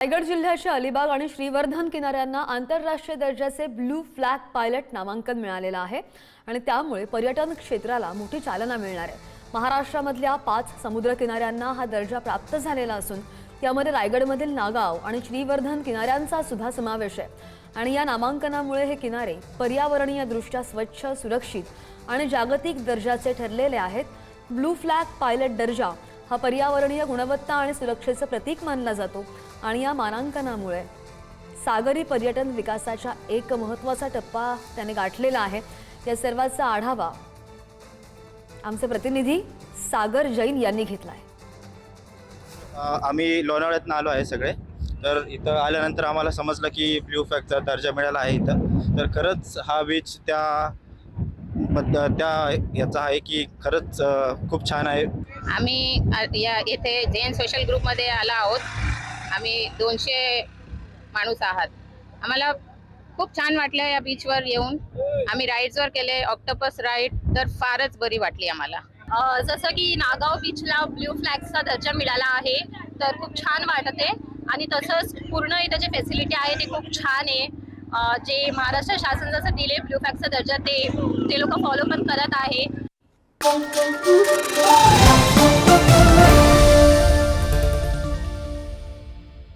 रायगड जिल्ह्याच्या अलिबाग आणि श्रीवर्धन किनाऱ्यांना आंतरराष्ट्रीय दर्जाचे ब्लू फ्लॅग पायलट नामांकन मिळालेलं आहे आणि त्यामुळे पर्यटन क्षेत्राला मोठी चालना मिळणार आहे। महाराष्ट्रामधल्या 5 समुद्र किनाऱ्यांना हा दर्जा प्राप्त झालेला असून यामध्ये रायगडमधील नागाव आणि श्रीवर्धन किनाऱ्यांचा सुद्धा समावेश आहे आणि या नामांकनामुळे हे किनारे पर्यावरणीय दृष्ट्या स्वच्छ, सुरक्षित आणि जागतिक दर्जाचे ठरलेले आहेत। ब्लू फ्लॅग पायलट दर्जा हा पर्यावरणीय गुणवत्ता आणि सुरक्षेचं प्रतीक मानला जातो आणि या मानांकनामुळे सागरी पर्यटन विकासाचा एक महत्त्वाचा टप्पा त्याने गाठलेला आहे। या सर्वाचा आढावा आमचे प्रतिनिधी सागर जैन यांनी घेतला आहे। आम्ही लोणावळ्यातून आलो आहे सगळे। तर इथं आल्यानंतर आम्हाला समजलं की ब्लू फ्लॅगचा दर्जा मिळाला आहे इथं। तर खरंच हा बीच त्या याचा आहे की खरंच खूप छान आहे। आम्ही येथे जैन सोशल ग्रुपमध्ये आला आहोत। आम्ही 200 माणूस आहात। आम्हाला खूप छान वाटलं या बीचवर येऊन। आम्ही राईड्सवर केले, ऑक्टोपस राईड, तर फारच बरी वाटली आम्हाला। जसं की नागाव बीचला ब्ल्यू फ्लॅगचा दर्जा मिळाला आहे, तर खूप छान वाटते आणि तसंच पूर्ण इथं जे फॅसिलिटी आहे ते खूप छान आहे। जे महाराष्ट्र शासन जसं दिले ब्ल्यू फ्लॅगचा दर्जा ते लोक फॉलो पण करत आहे।